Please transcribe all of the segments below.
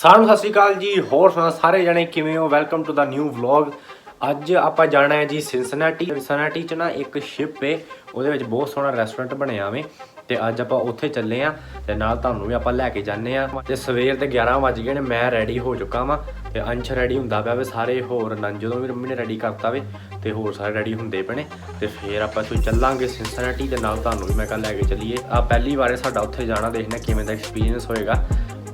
सारे सत श्री अकाल जी। होर सुना सारे जने किवें हो। Welcome to the new vlog. अज आप जाना है जी सिंसनाटी च ना एक शिप है, वो बहुत सोहना रेस्टोरेंट बनया वे तो अज आप उत्थे चले हाँ तो नाल तुहानूं भी आप लैके जाने तो सवेर के 11 बज गए ने। मैं रेडी हो चुका वा तो अंश रेडी होंदा पिया वे, सारे होर नंजो तो भी मम्मी ने रेडी करता वे तो होर सारे रेडी होंदे पे ने तो फिर आप चलांगे सिंसनाटी तो नाल तुहानूं भी मैं कल लैके चलीए। पहली बार साडा उत्थे जाना, देखना किवें दा एक्सपीरियंस होएगा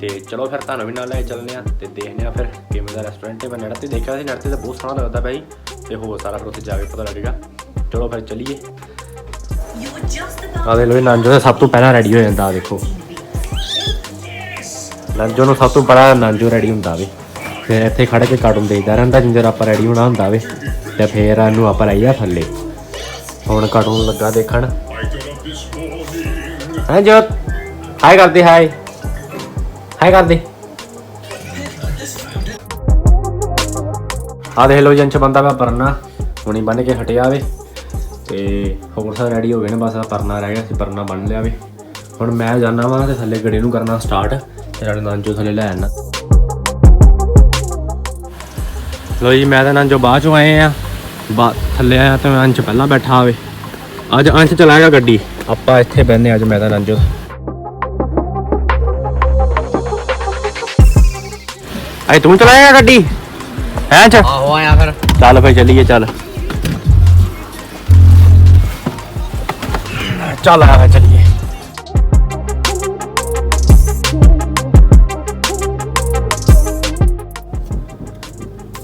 तो चलो फिर तुहानूं भी नाल लै चलने तो देखने फिर किवें दा रेस्टोरेंट है। मैं नेट ते देखा नेट ते बहुत सोहना लगता भाई तो होर सारा फिर उत्थे जाके पता लगेगा। चलो फिर चलीए। आ देख लो नांजो तो सब तो पहला रेडी हो जाता। देखो नांजो नूं सब तो पहला नांजो रेडी होंदा वे, फिर इत्थे खड़ के कार्टून देखदा रहिंदा जिन्ने चिर आपां रेडी होना हुंदा वे ते फिर इहनूं आपां लाइया थल्ले। हुण कार्टून लग्गा देखण। हां जोत हाय कर दे, हाय हाय कर दे। आ देख लो जंच बंदा मैं परना हुणी बन के हटिया वे ते होर सारे रेडी हो गए ने, बस परना रह गया, परना बन लिया वे। हुण मैं जाना वा ते थल्ले गड्डी नूं करना स्टार्ट ते नाले नांजो थल्ले लै आना। लो जी मैं ते नांजो बाद चों आए आ, थल्ले आया तो अंश पहला बैठा आवे। अज अंश चलाएगा गड्डी, आपां इत्थे बहने अज मैं ते नांजो। अरे तू चलाएगा गड्डी है अंश? आहो आया फिर। चल फिर चलिए, चल चल आया फिर चलिए।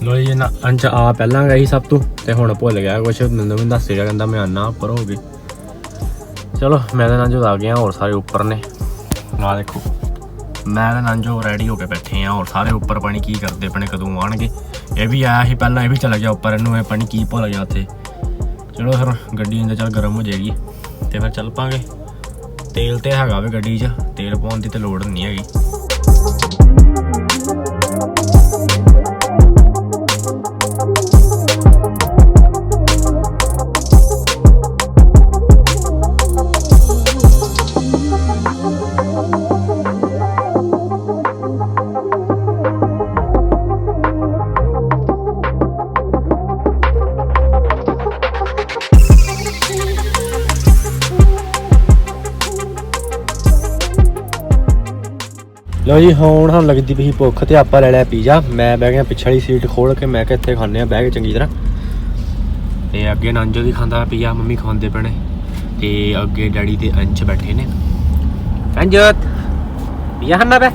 लो जी ना अंश आ पहला गई सब तो हुण भुल गया कुछ, मैनूं भी दस गया, कहंदा मैं आना उपर हो गई। चलो मैं तो नांजो आ गया, होर सारे उपर ने। आ देखो मैं तो नांजो रेडी होके बैठे हैं, और सारे उपर पानी की करते अपने कदों आउणगे। ये भी आया ही पहला, ये भी चला गया उपर, इनू पानी की भुल गया उत्थे। चलो फिर गड्डी इंदे चल गर्म हो जाएगी तो फिर चल पांगे। तेल तो हैगा वे गड्डी च, तेल पाउण दी तो लोड़ नहीं हैगी। लो जी हुण सानूं लगदी पई भुख ते आपां ले लिया पीजा। मैं बह गया पिछे वाली सीट खोल के, मैं कि इत्थे खाने बह के चंगी तरह। ते अगे नांजो भी खांदा पिया, मम्मी खवांदे पे ने ते अगे डैडी ते अंश बैठे ने। अंजत पिया खाना पे?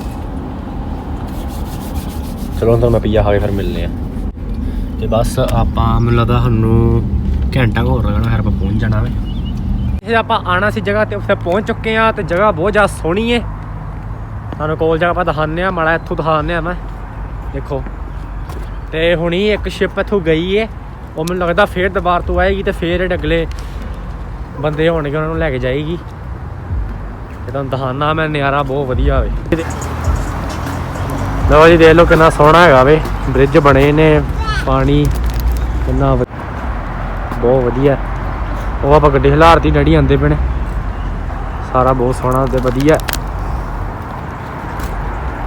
चलो अंदर मैं पिया खा के फिर मिलने ते बस आपां मैनूं लगदा सानूं घंटा होर लगना, फिर आपां पहुंच जाना वे। आपां आना सी जगह ते उत्थे पहुंच चुके हैं ते जगह बहुत ज़्यादा सोहनी है। सानूं कोल जगह आप दिखाने माड़ा इत्थों दिखाने मैं देखो। तो हुणी एक शिप इत्थों गई है, वो मैनूं लगदा फिर दोबारा तो आएगी तो फिर अगले बंदे होणगे उन्होंने लैके जाएगी। तो तुहानूं दिखाना मैं, नज़ारा बहुत वधिया होवे। लो जी देख लो कितना सोहना हैगा वे, ब्रिज बने ने, पानी कितना बहुत वधिया। वो आप गड्डी हिलारती डैडी आंदे पे ने, सारा बहुत सोहना ते वधिया।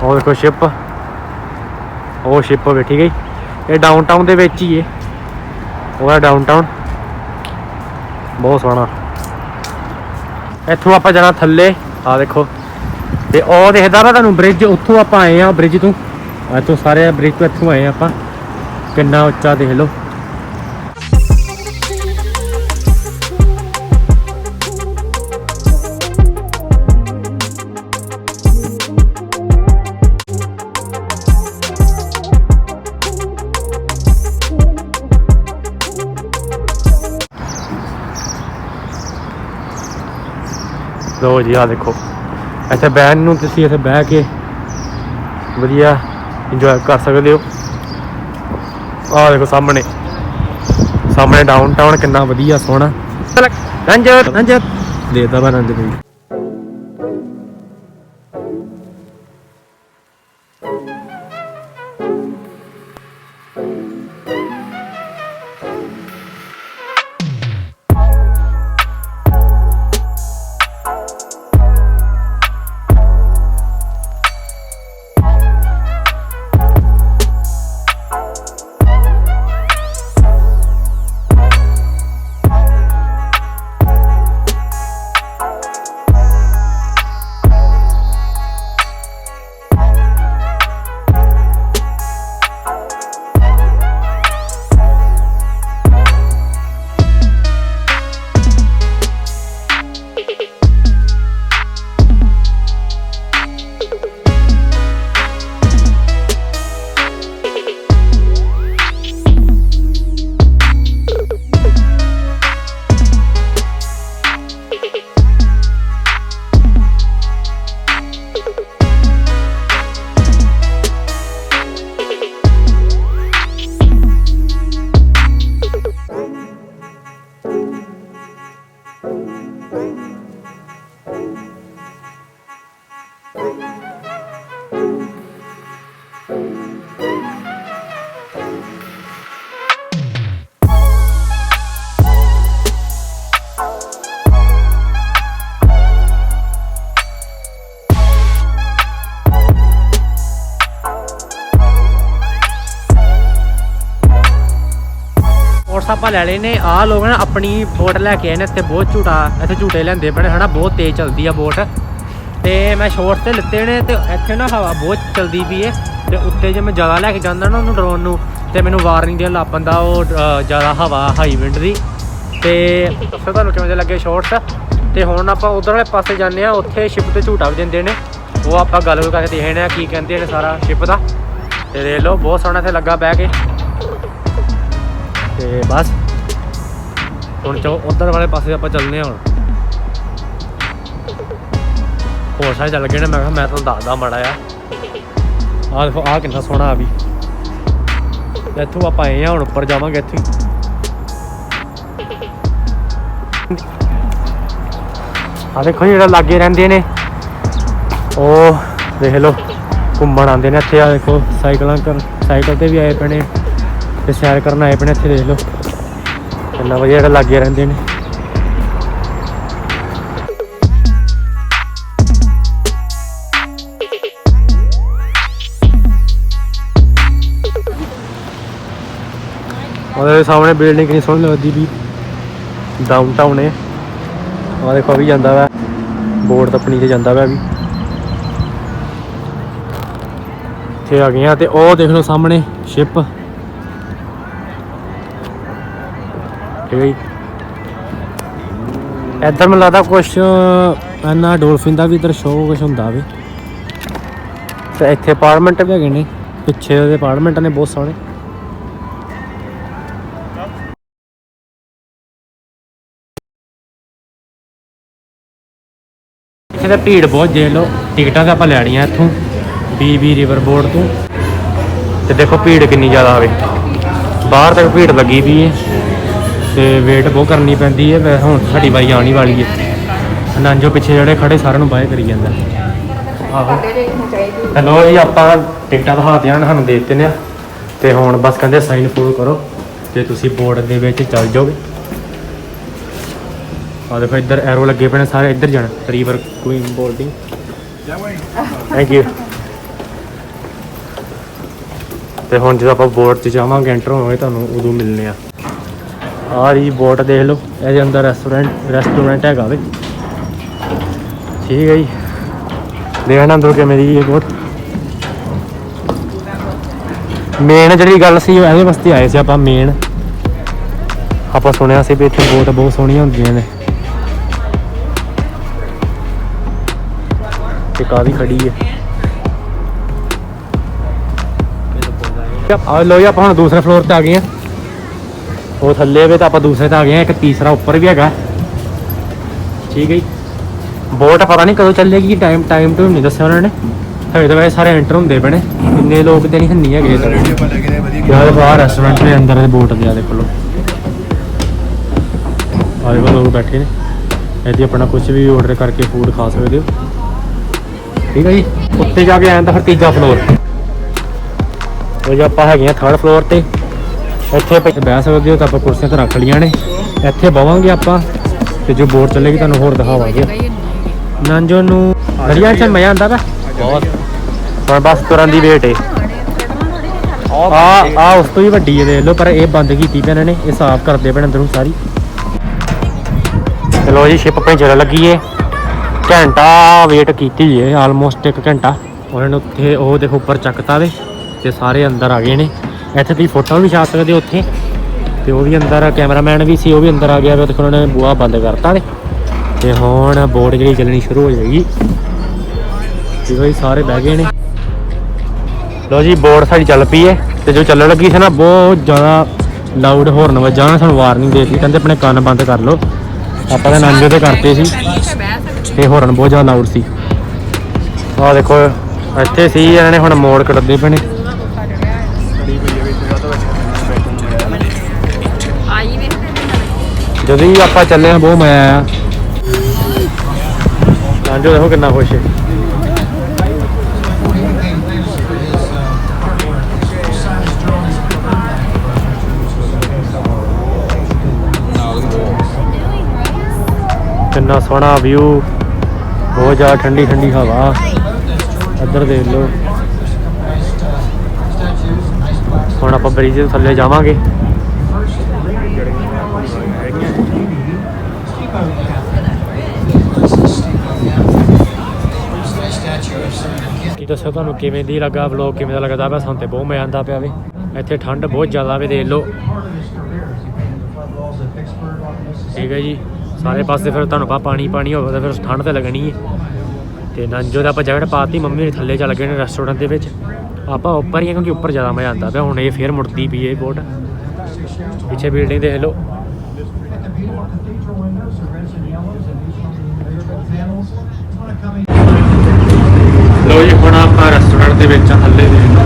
और देखो शिप, वो शिप बैठी गई, ये डाउन टाउन के ही है, वो है डाउन टाउन बहुत सोहना। इत्थों आप जाना थल्ले। आ देखो ते ओ दिखदा ना तुहानूं ब्रिज, उत्थों आप आए हैं ब्रिज तो, इत्थों सारे ब्रिज तो इत्थों आए आप, कितना उच्चा देख लो। लो जी आ देखो इत्थे बहन नूं तुसीं इत्थे बह के वधिया इंजॉय कर सकते हो। आ देखो सामने सामने डाउन टाउन कितना वधिया सोहना। रंजत रंजत देता मैं रंजत भी। स्पोर्ट्स आप ले लेने आ लोग ना अपनी बोट लैके आए ने इतने बहुत झूटा इतने झूटे लेंदे बने है ना बहुत तेज़ चलती है बोट तो मैं शॉर्ट्स तो लिते ने तो इतने ना हवा बहुत चलती भी है तो उत्ते जो मैं ज़्यादा लैके जाना ना उन्होंने ड्रोन नूं तो मैनू वार्निंग देन लग पैंदा वो ज़्यादा हवा हाई विंड की तो दसो तुहानूं किवें लगे शॉर्ट्स तो हुण आपां उधर वाले पासे जाने उत्थे शिप ते झूटा भी दिंदे ने वो आप गल करके देखने की कहते हैं सारा शिप का तो देख लो बहुत सोहना इत्थे लग्गा बह के ते बस हुण चो उधर वाले पासे आप चलने हुण होर सारे चल गए ने मैं तुहानूं दसदा माड़ा आ देखो आ कितना सोहना आ भी इत्थों आप आए हैं हुण उपर जावांगे इत्थों आ देखो जेह्ड़ा लागे रहिंदे ने ओह देख लो घूमन आंदे ने इत्थे आ देखो साइकिल ते भी आए पे ने ते सैर करन आए पे ने इत्थे देख लो किन्ना वधिया जेह्ड़ा लागे रहिंदे ने और सामने बिल्डिंग कितनी सोहनी लगदी भी डाउन टाउन है आ देखो अभी जांदा वा बोट तो अपनी से जांदा वा अभी इत्थे आ गए ते ओह देख लो सामने शिप ठीक है इधर मैं लगता कुछ इन्ना डोल्फिन का भी इधर शो कुछ होंदा वे ते इत्थे अपार्टमेंट भी हैगे ने पिछे ओहदे अपार्टमेंट ने बहुत सोहने इत्थे भीड़ बहुत देख लो टिकटां तो आप लैनियां इत्थों बी रिवर बोर्ड तो देखो भीड़ कितनी ज़्यादा आवे बाहर तक भीड़ लगी भी है तो वेट बहुत करनी पैंदी है वैसे हुण साडी बारी आने वाली है नांजो पिछे जोड़े खड़े सारे बाय करी जांदा आहो हेलो जी आप टिकटां दिखातियां सानूं दे दित्ते ने ते हुण बस कहंदे साइन फुल करो ते तुसीं बोर्ड दे विच चल जाओगे आ देखो इधर एरो लगे पे सारे इधर जाना river queen boarding thank you तो हुण जो आप बोट च जावांगे एंटर होवांगे तुहानूं उदों मिलने आ रही बोट देख लो ये अंदर रेस्टोरेंट हैगा वे ठीक है जी देखना अंदर कि मेरी ये बोट मेन जी गल सी ये वास्ते आए थे आप मेन आप सुनिया सी भी इतने बोट बहुत सोहनियां होंदियां ने काफ़ी खड़ी है लो जी आप हम दूसरे फ्लोर पर आ गए हैं वो थले वे तो आप दूसरे पर आ गए हैं एक तीसरा उपर भी है ठीक है बोट पता नहीं कदों चलेगी टाइम टू नहीं दसिया उन्होंने हजे तो वैसे सारे एंटर होंदे पे इन्ने लोग तो नहीं है बाहर रेस्टोरेंट के अंदर बोट दिया देखो लो आज लोग बैठे ने यदि अपना कुछ भी ऑर्डर करके फूड खा सकते हो ठीक है जी उत्ते जाके आया फिर तीजा फ्लोर जो आप है थर्ड फ्लोर पर इतने बह सकते हो तो आप कुर्सियां तो रख लिया ने इतने बवांगे आप जो बोट चलेगी तुहानूं होर दिखावांगे नांजो नूं बढ़िया च मज़ा आंदा बहुत पर बस तुरन की वेट है आ उस तो भी वड्डी है देख लो पर यह बंद की पे इन्होंने ये साफ करते पे अंदरों सारी चलो जी शिप अपनी चल लगी है घंटा वेट की है आलमोस्ट 1 घंटा उन्होंने उत्थे वो देखो उपर चकता वे ते सारे अंदर आ गए ने इत्थे तुसीं फोटो भी खिचा सकते उत्थे ते वो भी अंदर कैमरामैन भी सी वो भी अंदर आ गया देखो उन्होंने बूहा बंद करता ते हुण बोट जी चलनी शुरू हो जाएगी ठीक है जी सारे बह गए ने लो जी बोट साड़ी चल पई है तो जो चलने लगी थी ना बहुत ज़्यादा लाउड हॉर्न वजा उन्होंने सानूं वार्निंग दे दी कहते अपने कान बंद कर लो आप नांजो तो करते सी हॉर्न बहुत ज़्यादा लाउड सी आ देखो इत्थे सी इन्होंने हुण मोड़ कटदे पे ने जदों ही आप चले बहुत मज़ा आया नांजो देखो कितना खुश है कितना सोहना व्यू, बहुत ज़्यादा ठंडी ठंडी हवा। इधर देख लो। हुण आपां ब्रिज दे थल्ले जावांगे। की दस्सो तुहानूं किवें दी लगा व्लॉग, किवें दा लगदा पिया? सानूं ते बहुत मज़ा आंदा पिया वे। इत्थे ठंड बहुत ज़्यादा वे, देख लो। ठीक है जी, सारे पासे फिर तुहानूं पता पानी पानी होवे तो फिर ठंड तो लगनी है। तो नंजो दा आपां जैकेट पाती, मम्मी ने थल्ले चल गए ने रेस्टोरेंट दे विच। आपां उप्पर ही, क्योंकि उप्पर ज़्यादा मज़ा आंदा पिया। हुण ये फिर मुड़दी पई है बोट। पिछे बिल्डिंग देख लो। लो जी, हुण आपां रेस्टोरेंट दे विच थल्ले देख लो,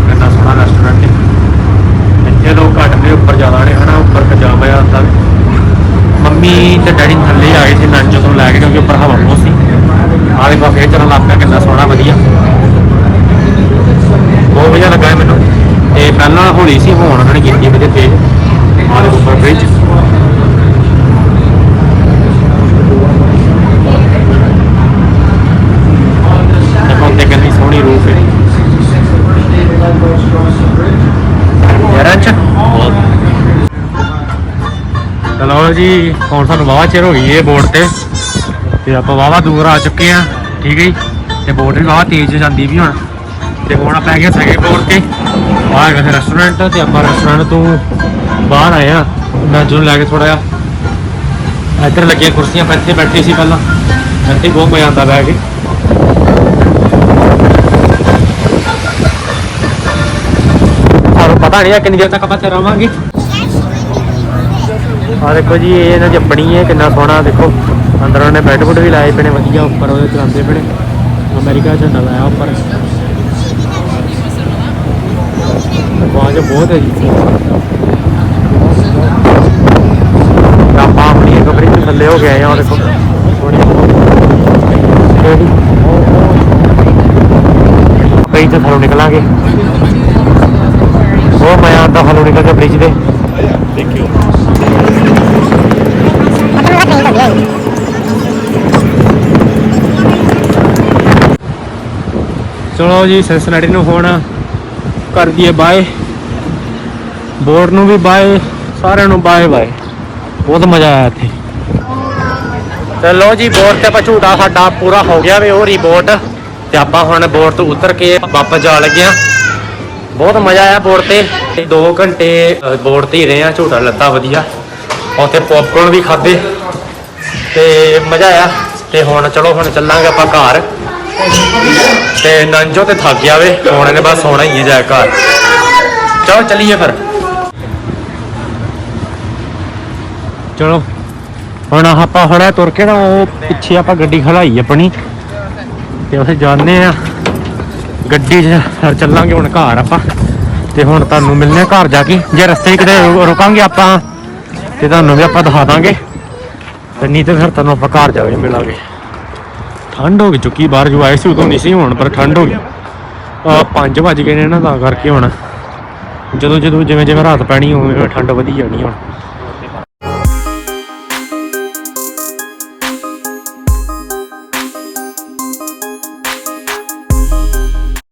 कितना सोहना रेस्टोरेंट है। इत्थे लोग घट ने, उप्पर ज़्यादा ने है ना। उप्पर जा मज़ा आंदा। मम्मी ते डैडी थल्ले आ गए थे लंच तो लैके, क्योंकि उपर हवा बहुत सी। आले पास फिर चलन लग पिया, कितना सोहना वधिया, बहुत वधिया लगा है मैनू। तो पहला हौली सी होण उन्होंने की वजह से आले उपर ब्रिज। देखो कितनी सोहनी रूप है बहुत। चलो जी, हुण सानूं वाहवा चिर हो गई है बोट ते आपां वाहवा दूर आ चुके हैं। ठीक है जी, तो बोट भी वाहवा तेज जाती भी हुण। तो हुण आपां गए सैकेंड फ्लोर ते, आ गया रेस्टोरेंट। तो आपां रेस्टोरेंट तो बाहर आए हैं नंजू नूं लैके थोड़ा जिहा। इधर लगियां कुर्सियां, इत्थे बैठे सी पहलां। इत्थे बहुत मज़ा आंदा बैठ के। सानूं पता नहीं है कितनी देर तक आपां इत्थे रहांगे। आ देखो जी, ये ना जपनी है, कितना सोहना। देखो अंदर उन्होंने बैड बुड भी लाए पे ने वधिया, उपर वो चलाते पे ने। अमेरिका झंडा लाया उपर। आवाज बहुत है जी। आप अपनी एक ब्रिज थल्ले हो गए हैं। देखो ब्रिज से थल्लों निकलांगे, बहुत मज़ा आता थल्लों निकल के ब्रिज से। चलो जी, सिंसिनैटी नूं हुण कर दिए बाय, बोट नूं भी बाय, सारे नूं बाय बाय। बहुत मज़ा आया इत्थे। चलो जी, बोट ते आपां झूटा साडा पूरा हो गया वे, हो रही बोट। ते आपां हुण बोट तो उतर के वापस जा लगे हैं। बहुत मज़ा आया बोट ते 2 घंटे बोट ते ही रहे हैं, झूटा लत्ता वधिया। उत्थे पॉपकॉर्न भी खाधे ते मज़ा आया। ते हुण चलो हुण चलांगे आपां घर। ते नंजो ते थक गया वे, हुण इहने बस सोना ही है जाए घर। चलो चलिए फिर। चलो हुण आपां थोड़ा तुर के ना वो पिछे आपां गड्डी खड़ाई अपनी, ते उत्थे जाने आ गड्डी च चलांगे हुण घर आपां। ते हुण तुहानूं मिलने घर जाके, जे रस्ते किते रुकांगे आपां ते तुहानूं भी आपां दिखा दांगे, ते नहीं तो फिर तुहानूं आपां घर जाके मिलांगे। ठंड हो चुकी बाहर, जो आए सी उदों नहीं सी हुण, पर ठंड हो गई। 5 बज गए ने ना, तां करके हुण जदों जिवें जिवें रात पैनी उवें ठंड वधी जानी हुण।